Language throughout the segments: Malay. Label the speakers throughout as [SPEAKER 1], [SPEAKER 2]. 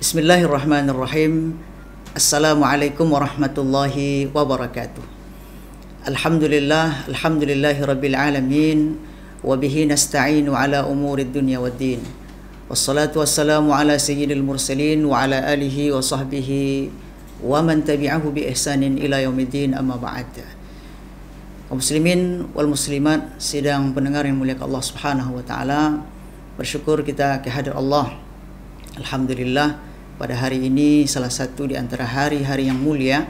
[SPEAKER 1] Bismillahirrahmanirrahim. Assalamualaikum warahmatullahi wabarakatuh. Alhamdulillahi rabbil alamin, wa bihi nasta'inu ala umurid dunya waddin. Wassalatu wassalamu ala sayyidil mursalin wa ala alihi wa sahbihi wa man tabi'ahu bi ihsanin ila yaumiddin, amma ba'd. Kaum muslimin wal muslimat, sidang pendengar yang mulia Allah Subhanahu wa taala, bersyukur kita kehadirat Allah. Alhamdulillah, pada hari ini salah satu di antara hari-hari yang mulia,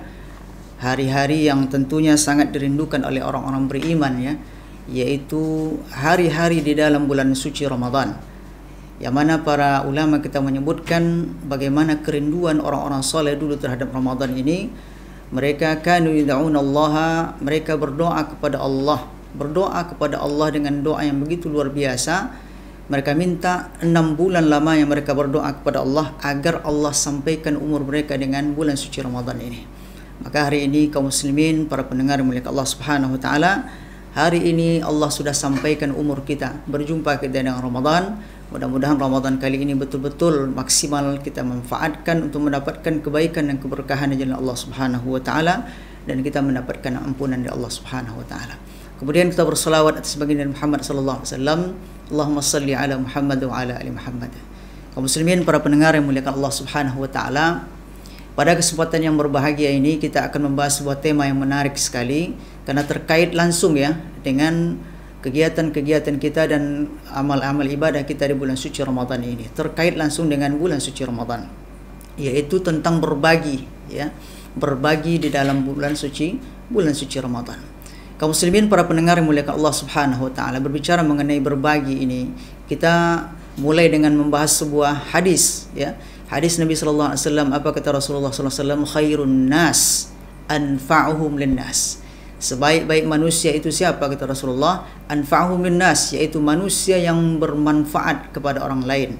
[SPEAKER 1] hari-hari yang tentunya sangat dirindukan oleh orang-orang beriman, ya, yaitu hari-hari di dalam bulan suci Ramadan, yang mana para ulama kita menyebutkan bagaimana kerinduan orang-orang soleh dulu terhadap Ramadan ini. Mereka kanu yad'una Allah, mereka berdoa kepada Allah dengan doa yang begitu luar biasa. Mereka minta 6 bulan lama yang mereka berdoa kepada Allah agar Allah sampaikan umur mereka dengan bulan suci Ramadan ini. Maka hari ini kaum muslimin, para pendengar mulia Allah Subhanahu wa taala, hari ini Allah sudah sampaikan umur kita, berjumpa kita dengan Ramadan. Mudah-mudahan Ramadan kali ini betul-betul maksimal kita manfaatkan untuk mendapatkan kebaikan dan keberkahan dari Allah Subhanahu wa taala, dan kita mendapatkan ampunan dari Allah Subhanahu wa taala. Kemudian kita berselawat atas baginda Muhammad sallallahu alaihi wasallam. Allahumma salli ala Muhammad wa ala ali Muhammad. Kaum muslimin, para pendengar yang muliakan Allah Subhanahu wa taala, pada kesempatan yang berbahagia ini kita akan membahas sebuah tema yang menarik sekali karena terkait langsung, ya, dengan kegiatan-kegiatan kita dan amal-amal ibadah kita di bulan suci Ramadan ini. Terkait langsung dengan bulan suci Ramadan, yaitu tentang berbagi, ya, berbagi di dalam bulan suci Ramadan. Kaum muslimin, para pendengar yang muliakan Allah Subhanahu wa taala, berbicara mengenai berbagi ini, kita mulai dengan membahas sebuah hadis, ya. Hadis Nabi sallallahu alaihi wasallam, apa kata Rasulullah sallallahu alaihi wasallam? Khairun nas anfa'uhum linnas. Sebaik-baik manusia itu siapa, kata Rasulullah? Anfa'uhum linnas, yaitu manusia yang bermanfaat kepada orang lain.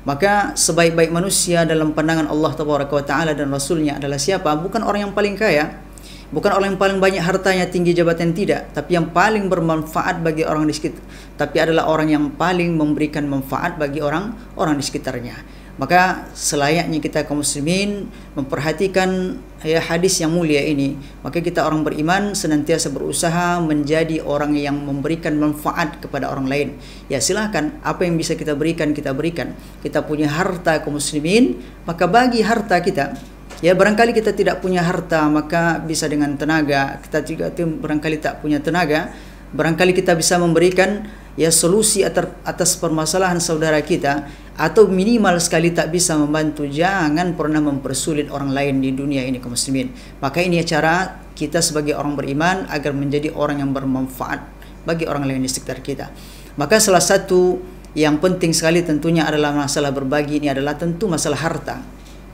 [SPEAKER 1] Maka sebaik-baik manusia dalam pandangan Allah tabaraka wa taala dan Rasulnya adalah siapa? Bukan orang yang paling kaya, bukan orang yang paling banyak hartanya, tinggi jabatan, tidak, tapi yang paling bermanfaat bagi orang di sekitar, tapi adalah orang yang paling memberikan manfaat bagi orang di sekitarnya. Maka selayaknya kita kaum muslimin memperhatikan, ya, hadis yang mulia ini. Maka kita orang beriman senantiasa berusaha menjadi orang yang memberikan manfaat kepada orang lain. Ya, silakan, apa yang bisa kita berikan, kita berikan. Kita punya harta kaum muslimin, maka bagi harta kita. Ya, barangkali kita tidak punya harta, maka bisa dengan tenaga. Kita juga barangkali tak punya tenaga, barangkali kita bisa memberikan, ya, solusi atas permasalahan saudara kita, atau minimal sekali tak bisa membantu. Jangan pernah mempersulit orang lain di dunia ini kaum muslimin. Maka ini cara kita sebagai orang beriman agar menjadi orang yang bermanfaat bagi orang lain di sekitar kita. Maka salah satu yang penting sekali tentunya adalah masalah berbagi. Ini adalah tentu masalah harta.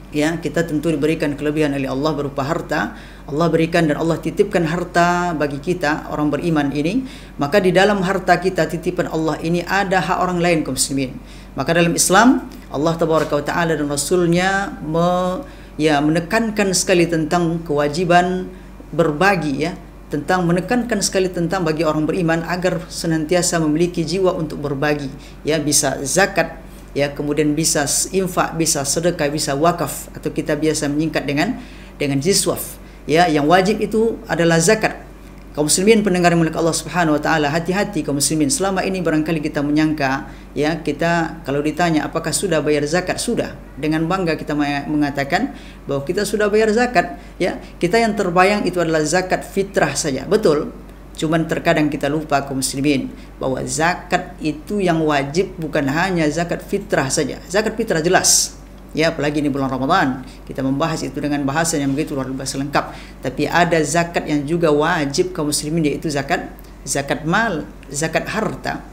[SPEAKER 1] Ya, kita tentu diberikan kelebihan oleh Allah berupa harta. Allah berikan dan Allah titipkan harta bagi kita orang beriman ini. Maka di dalam harta kita, titipan Allah ini, ada hak orang lain kaum muslimin. Maka dalam Islam, Allah tabaraka wa taala dan Rasulnya menekankan sekali tentang kewajiban berbagi, ya, tentang menekankan sekali tentang bagi orang beriman agar senantiasa memiliki jiwa untuk berbagi, ya, bisa zakat, ya, kemudian bisa infak, bisa sedekah, bisa wakaf, atau kita biasa menyingkat dengan jiswaf. Ya, yang wajib itu adalah zakat. Kaum muslimin pendengar yang mulia Allah Subhanahu wa taala, hati-hati kaum muslimin. Selama ini barangkali kita menyangka, ya, kita kalau ditanya apakah sudah bayar zakat, sudah. Dengan bangga kita mengatakan bahwa kita sudah bayar zakat, ya. Kita yang terbayang itu adalah zakat fitrah saja. Betul. Cuman terkadang kita lupa kaum muslimin bahwa zakat itu yang wajib bukan hanya zakat fitrah saja. Zakat fitrah jelas, ya, apalagi ini bulan Ramadan kita membahas itu dengan bahasa yang begitu luar biasa lengkap. Tapi ada zakat yang juga wajib kaum muslimin, yaitu zakat mal, zakat harta,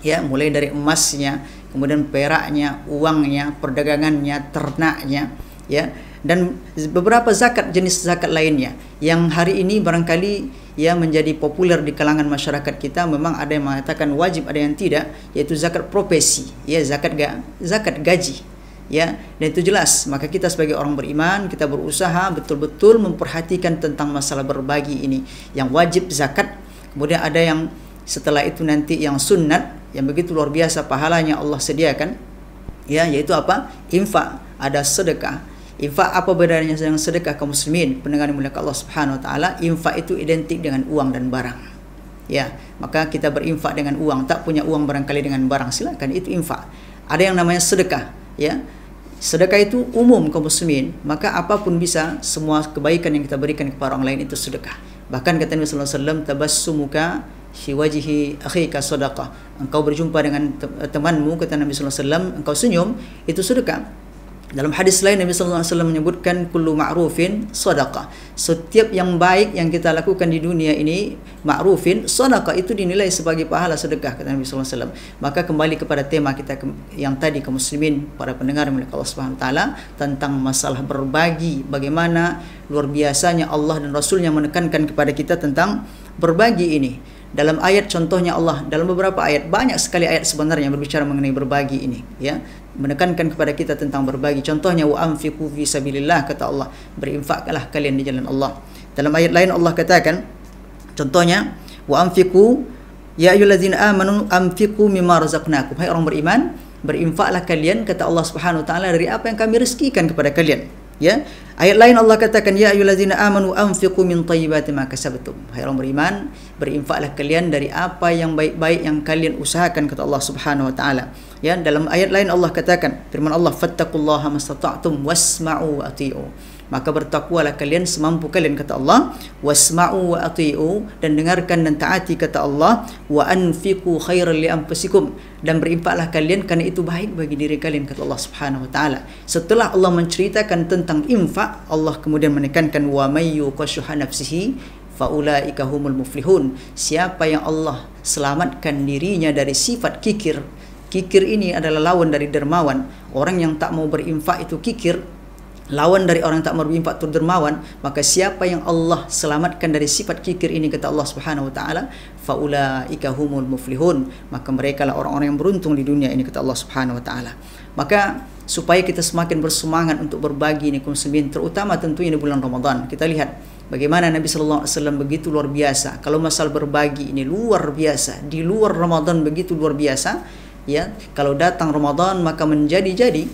[SPEAKER 1] ya, mulai dari emasnya, kemudian peraknya, uangnya, perdagangannya, ternaknya, ya, dan beberapa zakat, jenis zakat lainnya yang hari ini barangkali, ya, menjadi populer di kalangan masyarakat kita. Memang ada yang mengatakan wajib, ada yang tidak, yaitu zakat profesi, ya, zakat gaji, ya, dan itu jelas. Maka kita sebagai orang beriman, kita berusaha betul-betul memperhatikan tentang masalah berbagi ini. Yang wajib zakat, kemudian ada yang setelah itu nanti yang sunnat, yang begitu luar biasa pahalanya Allah sediakan, ya, yaitu apa? Infak. ada sedekah. Infak apa bedanya dengan sedekah kaum muslimin? Pendengar yang dimuliakan Allah Subhanahu wa taala, infak itu identik dengan uang dan barang. Ya, maka kita berinfak dengan uang, tak punya uang barangkali dengan barang, silakan, itu infak. Ada yang namanya sedekah, ya. Sedekah itu umum kaum muslimin, maka apapun bisa, semua kebaikan yang kita berikan kepada orang lain itu sedekah. Bahkan kata Nabi sallallahu alaihi wasallam, tabassumuka fi wajhi akhika sadaqah. Engkau berjumpa dengan temanmu, kata Nabi sallallahu alaihi wasallam, engkau senyum, itu sedekah. Dalam hadis lain Nabi sallallahu alaihi wasallam menyebutkan kullu ma'rufin sadaqah. Setiap yang baik yang kita lakukan di dunia ini, ma'rufin sadaqah, itu dinilai sebagai pahala sedekah, kata Nabi sallallahu alaihi wasallam. Maka kembali kepada tema kita yang tadi, kaum muslimin, para pendengar milik Allah Subhanahu wa taala, tentang masalah berbagi. Bagaimana luar biasanya Allah dan Rasulnya menekankan kepada kita tentang berbagi ini. Dalam ayat contohnya Allah, dalam beberapa ayat, banyak sekali ayat sebenarnya berbicara mengenai berbagi ini, ya, menekankan kepada kita tentang berbagi. Contohnya wa anfiqu fi sabilillah, kata Allah, berinfaklah kalian di jalan Allah. Dalam ayat lain Allah katakan, contohnya wa anfiqu ya ayyuhallazina amanu anfiqu mimma razaqnakum, hai orang beriman, berinfaklah kalian, kata Allah Subhanahu wa taala, dari apa yang kami rezekikan kepada kalian. Ya, ayat lain Allah katakan ya ayyuhallazina amanu anfiqu min thayyibati ma kasabtum, hai orang beriman, berinfaklah kalian dari apa yang baik-baik yang kalian usahakan, kata Allah Subhanahu wa taala. Ya, dalam ayat lain Allah katakan, firman Allah, fattaqullaha mastata'tum wasma'u wa ati'u, maka bertakwalah kalian semampu kalian, kata Allah, wasma'u wa ati'u, dan dengarkan dan taati, kata Allah, wa anfiqu khairan li anfusikum, dan berinfaklah kalian karena itu baik bagi diri kalian, kata Allah Subhanahu wa taala. Setelah Allah menceritakan tentang infak, Allah kemudian menekankan wa may yuqashuha nafsihi faulaika humul muflihun. Siapa yang Allah selamatkan dirinya dari sifat kikir. Kikir ini adalah lawan dari dermawan. Orang yang tak mau berinfak itu kikir, lawan dari orang yang tak mau berinfak itu dermawan. Maka siapa yang Allah selamatkan dari sifat kikir ini, kata Allah Subhanahu wa taala, faulaika humul muflihun, maka mereka lah orang-orang yang beruntung di dunia ini, kata Allah Subhanahu wa taala. Maka supaya kita semakin bersemangat untuk berbagi ini, kaum muslimin, terutama tentunya di bulan Ramadan, kita lihat bagaimana Nabi sallallahu alaihi wasallam begitu luar biasa. Kalau masalah berbagi ini luar biasa, di luar Ramadan begitu luar biasa. Ya, kalau datang Ramadan maka menjadi-jadi.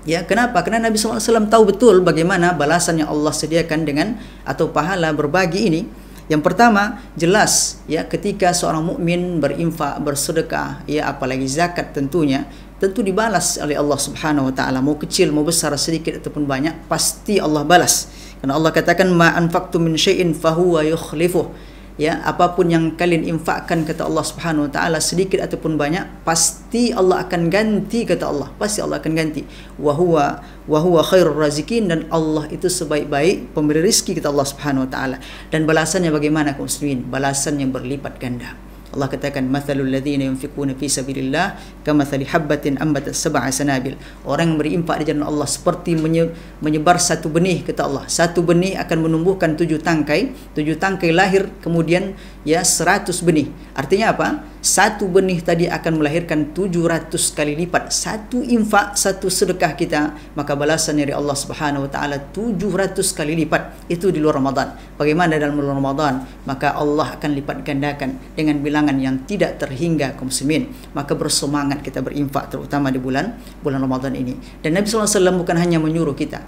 [SPEAKER 1] Ya, kenapa? Karena Nabi sallallahu alaihi wasallam tahu betul bagaimana balasan yang Allah sediakan dengan atau pahala berbagi ini. Yang pertama, jelas ya, ketika seorang mukmin berinfak, bersedekah, ya apalagi zakat tentunya, tentu dibalas oleh Allah Subhanahu wa taala. Mau kecil, mau besar, sedikit ataupun banyak, pasti Allah balas. Karena Allah katakan ma anfaqtum min syai'in fahuwa yukhlifuh. Ya, apapun yang kalian infakkan, kata Allah Subhanahu wa taala, sedikit ataupun banyak, pasti Allah akan ganti, kata Allah. Pasti Allah akan ganti. Wa huwa khairur razikin, dan Allah itu sebaik-baik pemberi rezeki, kata Allah Subhanahu wa taala. Dan balasannya bagaimana, kaum muslimin? Balasannya berlipat ganda. Allah katakan mathalul ladzina yunfiquna fi sabilillah kamathali habbatin ambatat sab'a sanabil. Orang yang berinfak di jalan Allah seperti menyebar satu benih, kata Allah. Satu benih akan menumbuhkan 7 tangkai. 7 tangkai lahir kemudian ya 100 benih. Artinya apa? Satu benih tadi akan melahirkan 700 kali lipat. Satu infak, satu sedekah kita, maka balasan dari Allah Subhanahu wa taala 700 kali lipat. Itu di luar Ramadan. Bagaimana dalam bulan Ramadan? Maka Allah akan lipat gandakan dengan bilangan yang tidak terhingga, kaum muslimin. Maka bersemangat kita berinfak, terutama di bulan Ramadan ini. Dan Nabi sallallahu alaihi wasallam bukan hanya menyuruh kita,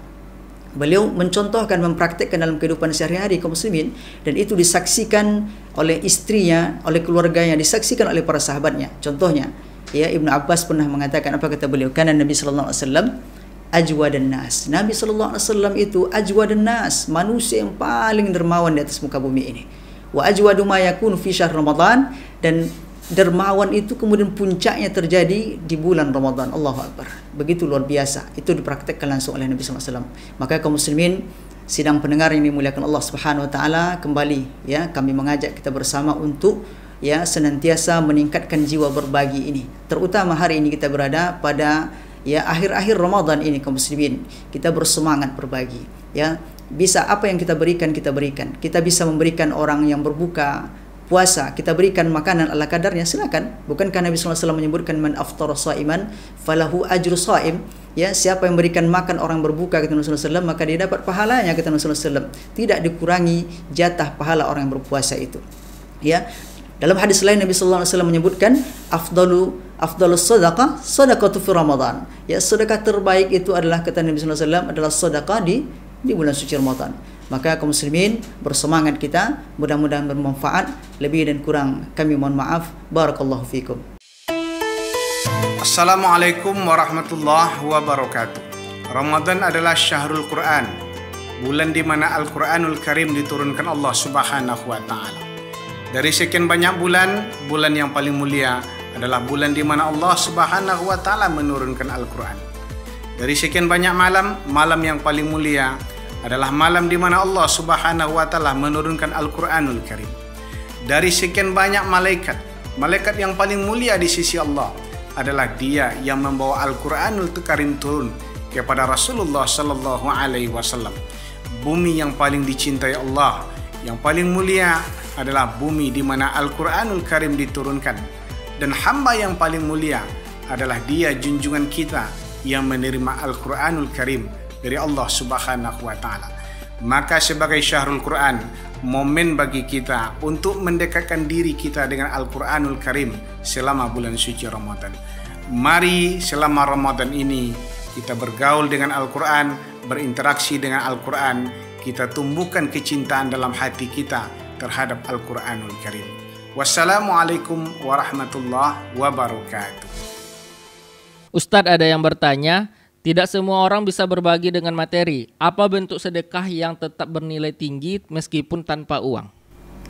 [SPEAKER 1] beliau mencontohkan, mempraktikkan dalam kehidupan sehari-hari, kaum muslimin, dan itu disaksikan oleh istrinya, oleh keluarganya, disaksikan oleh para sahabatnya. Contohnya, ya, Ibnu Abbas pernah mengatakan, apa kata beliau? Karena Nabi sallallahu alaihi wasallam ajwadan nas. Nabi sallallahu alaihi wasallam itu ajwadan nas, manusia yang paling dermawan di atas muka bumi ini. Wa ajwadu ma yakunu fi syahr Ramadan, dan dermawan itu kemudian puncaknya terjadi di bulan Ramadan. Allahu Akbar. Begitu luar biasa. Itu dipraktikkan langsung oleh Nabi sallallahu alaihi wasallam. Maka kaum muslimin, sidang pendengar yang dimuliakan Allah Subhanahu wa taala, kembali ya, kami mengajak kita bersama untuk ya senantiasa meningkatkan jiwa berbagi ini. Terutama hari ini kita berada pada ya akhir-akhir Ramadan ini, kaum muslimin. Kita bersemangat berbagi. Ya, bisa apa yang kita berikan, kita berikan. Kita bisa memberikan orang yang berbuka puasa, kita berikan makanan ala kadarnya, silakan. Bukankah Nabi sallallahu alaihi wasallam menyebutkan man aftara shaiman falahu ajru shaim? Ya, siapa yang berikan makan orang berbuka, kata Nabi sallallahu alaihi wasallam, maka dia dapat pahalanya, kata Nabi sallallahu alaihi wasallam. Tidak dikurangi jatah pahala orang yang berpuasa itu. Ya. Dalam hadis lain Nabi sallallahu alaihi wasallam menyebutkan afdalus sadaqah sadaqatu fi Ramadan. Ya, sedekah terbaik itu adalah, kata Nabi sallallahu alaihi wasallam, adalah sedekah di bulan suci Ramadan. Maka kaum muslimin, bersemangat kita, mudah-mudahan bermanfaat. Lebih dan kurang kami mohon maaf. Barakallahu fikum.
[SPEAKER 2] Assalamualaikum warahmatullahi wabarakatuh. Ramadan adalah syahrul Quran, bulan di mana Al-Quranul Karim diturunkan Allah Subhanahu wa Ta'ala. Dari sekian banyak bulan, bulan yang paling mulia adalah bulan di mana Allah Subhanahu wa Ta'ala menurunkan Al-Quran. Dari sekian banyak malam, malam yang paling mulia adalah malam di mana Allah Subhanahu wa Ta'ala menurunkan Al-Quranul Karim. Dari sekian banyak malaikat, malaikat yang paling mulia di sisi Allah adalah dia yang membawa Al-Quranul Karim turun kepada Rasulullah sallallahu alaihi wasallam. Bumi yang paling dicintai Allah, yang paling mulia adalah bumi di mana Al-Quranul Karim diturunkan. Dan hamba yang paling mulia adalah dia junjungan kita yang menerima Al-Quranul Karim dari Allah Subhanahu wa Ta'ala. Maka sebagai syahrul Quran, momen bagi kita untuk mendekatkan diri kita dengan Al-Quranul Karim selama bulan suci Ramadan. Mari selama Ramadan ini kita bergaul dengan Al-Quran, berinteraksi dengan Al-Quran, kita tumbuhkan kecintaan dalam hati kita terhadap Al-Quranul Karim. Wassalamualaikum warahmatullahi wabarakatuh.
[SPEAKER 3] Ustadz, ada yang bertanya, tidak semua orang bisa berbagi dengan materi. Apa bentuk sedekah yang tetap bernilai tinggi meskipun tanpa uang?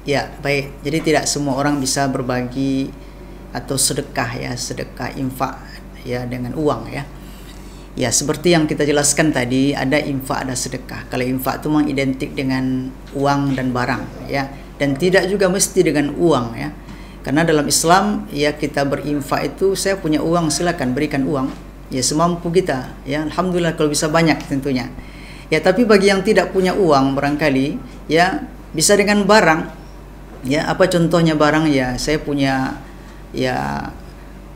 [SPEAKER 1] Ya, baik. Jadi tidak semua orang bisa berbagi atau sedekah, ya, sedekah infak, ya, dengan uang, ya. Ya, seperti yang kita jelaskan tadi, ada infak, ada sedekah. Kalau infak itu memang identik dengan uang dan barang, ya, dan tidak juga mesti dengan uang, ya. Karena dalam Islam, ya, kita berinfak itu, saya punya uang, silakan berikan uang, ya, semampu kita, ya. Alhamdulillah kalau bisa banyak tentunya. Ya, tapi bagi yang tidak punya uang barangkali, ya, bisa dengan barang. Ya, apa contohnya barang? Ya, saya punya, ya,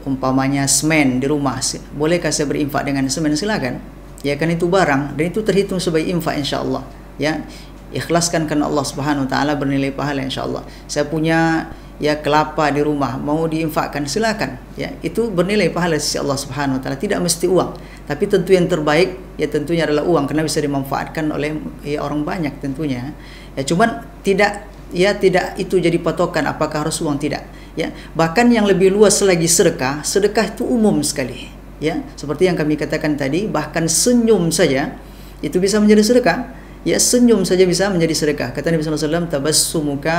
[SPEAKER 1] umpamanya semen di rumah, bolehkah saya berinfak dengan semen? Silakan. Ya, kan itu barang dan itu terhitung sebagai infak insyaallah. Ya, ikhlaskan karena Allah Subhanahu wa Ta'ala, bernilai pahala insyaallah. Saya punya, ya, kelapa di rumah, mau diinfakkan, silakan. Ya, itu bernilai pahala sisi Allah Subhanahu wa Ta'ala, tidak mesti uang. Tapi tentu yang terbaik, ya, tentunya adalah uang karena bisa dimanfaatkan oleh, ya, orang banyak tentunya. Ya, cuman tidak itu jadi patokan apakah harus uang, tidak. Ya, bahkan yang lebih luas lagi sedekah itu umum sekali. Ya, seperti yang kami katakan tadi, bahkan senyum saja itu bisa menjadi sedekah. Ya, senyum saja bisa menjadi sedekah. Kata Nabi sallallahu alaihi wasallam, tabassumuka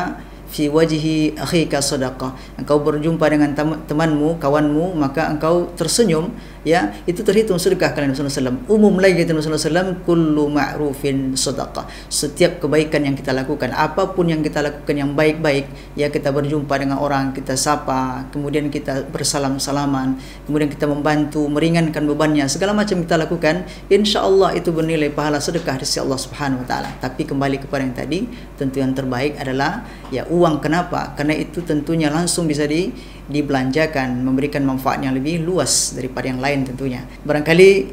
[SPEAKER 1] fi wajhi akhika sadaqah. Engkau berjumpa dengan temanmu, kawanmu, maka engkau tersenyum, ya, itu terhitung sedekah. Kata Nabi sallallahu alaihi wasallam. Umum lagi kata Nabi sallallahu alaihi wasallam, kullu ma'rufin sadaqah. Setiap kebaikan yang kita lakukan, apapun yang kita lakukan yang baik-baik, ya, kita berjumpa dengan orang, kita sapa, kemudian kita bersalam-salaman, kemudian kita membantu, meringankan bebannya, segala macam kita lakukan, insyaallah itu bernilai pahala sedekah dari Allah Subhanahu wa Ta'ala. Tapi kembali kepada yang tadi, tentu yang terbaik adalah, ya, uang. Kenapa? Karena itu tentunya langsung bisa dibelanjakan, memberikan manfaat yang lebih luas daripada yang lain tentunya. Barangkali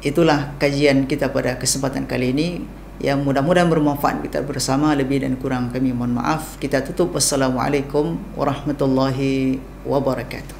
[SPEAKER 1] itulah kajian kita pada kesempatan kali ini, yang mudah-mudahan bermanfaat kita bersama. Lebih dan kurang kami mohon maaf. Kita tutup. Wassalamualaikum warahmatullahi wabarakatuh.